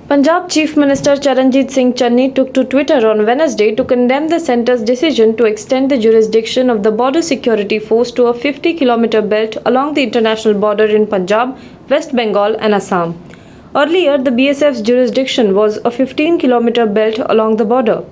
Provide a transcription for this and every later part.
Punjab Chief Minister Charanjit Singh Channi took to Twitter on Wednesday to condemn the centre's decision to extend the jurisdiction of the Border Security Force to a 50-kilometer belt along the international border in Punjab, West Bengal, and Assam. Earlier, the BSF's jurisdiction was a 15-kilometer belt along the border.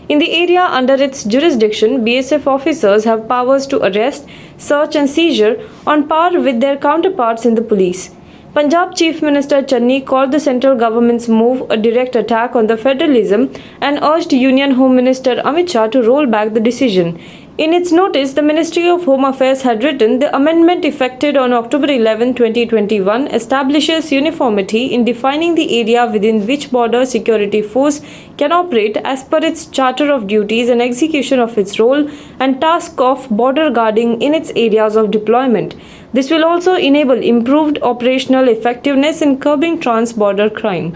In the area under its jurisdiction, BSF officers have powers to arrest, search, and seizure on par with their counterparts in the police. Punjab Chief Minister Channi called the central government's move a direct attack on the federalism and urged Union Home Minister Amit Shah to roll back the decision. In its notice, the Ministry of Home Affairs had written the amendment effected on October 11, 2021 establishes uniformity in defining the area within which border security force can operate as per its charter of duties and execution of its role and task of border guarding in its areas of deployment. This will also enable improved operational effectiveness in curbing trans-border crime.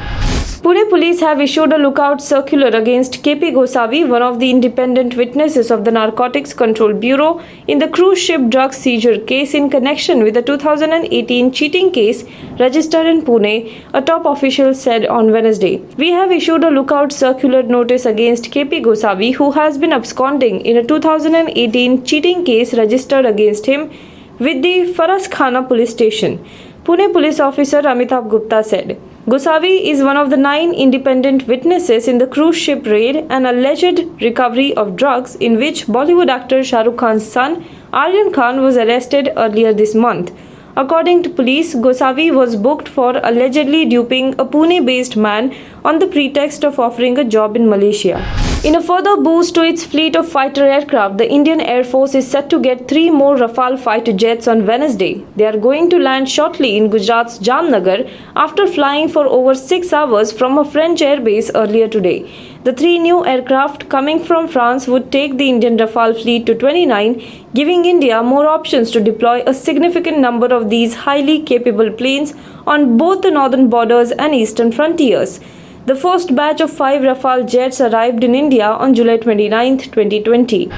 Pune police have issued a lookout circular against KP Gosavi, one of the independent witnesses of the Narcotics Control Bureau in the cruise ship drug seizure case in connection with the 2018 cheating case registered in Pune, a top official said on Wednesday. We have issued a lookout circular notice against KP Gosavi, who has been absconding in a 2018 cheating case registered against him with the Faras Khana police station. Pune police officer Amitabh Gupta said. Gosavi is one of the 9 independent witnesses in the cruise ship raid and alleged recovery of drugs in which Bollywood actor Shah Rukh Khan's son Aryan Khan was arrested earlier this month. According to police, Gosavi was booked for allegedly duping a Pune-based man on the pretext of offering a job in Malaysia. In a further boost to its fleet of fighter aircraft, the Indian Air Force is set to get 3 more Rafale fighter jets on Wednesday. They are going to land shortly in Gujarat's Jamnagar after flying for over 6 hours from a French airbase earlier today. The 3 new aircraft coming from France would take the Indian Rafale fleet to 29, giving India more options to deploy a significant number of these highly capable planes on both the northern borders and eastern frontiers. The first batch of 5 Rafale jets arrived in India on July 29, 2020.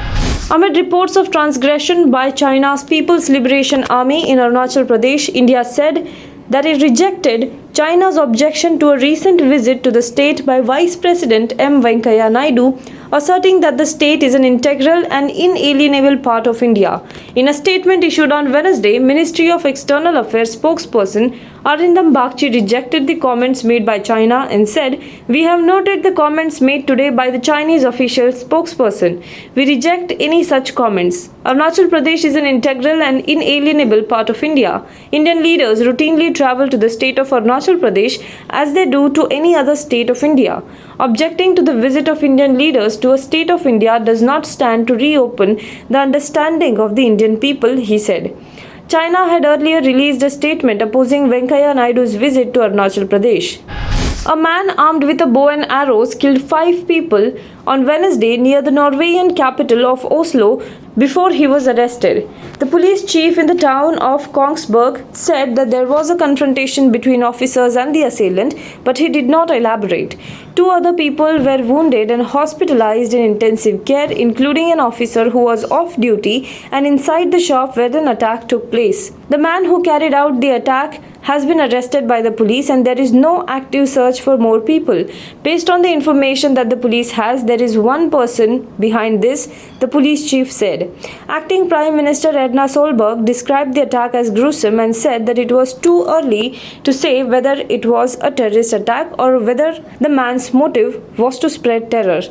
Amid reports of transgression by China's People's Liberation Army in Arunachal Pradesh, India said that it rejected China's objection to a recent visit to the state by Vice President M. Venkaiah Naidu, asserting that the state is an integral and inalienable part of India. In a statement issued on Wednesday, Ministry of External Affairs spokesperson Arindam Bagchi rejected the comments made by China and said, "We have noted the comments made today by the Chinese official spokesperson. We reject any such comments. Arunachal Pradesh is an integral and inalienable part of India. Indian leaders routinely travel to the state of Arunachal Pradesh as they do to any other state of India. Objecting to the visit of Indian leaders to a state of India does not stand to reopen the understanding of the Indian people," he said. China had earlier released a statement opposing Venkaiah Naidu's visit to Arunachal Pradesh. A man armed with a bow and arrows killed 5 people on Wednesday near the Norwegian capital of Oslo before he was arrested. The police chief in the town of Kongsberg said that there was a confrontation between officers and the assailant, but he did not elaborate. 2 other people were wounded and hospitalized in intensive care, including an officer who was off duty and inside the shop where an attack took place. The man who carried out the attack has been arrested by the police and there is no active search for more people. Based on the information that the police has, there is one person behind this, the police chief said. Acting Prime Minister Edna Solberg described the attack as gruesome and said that it was too early to say whether it was a terrorist attack or whether the man's motive was to spread terror.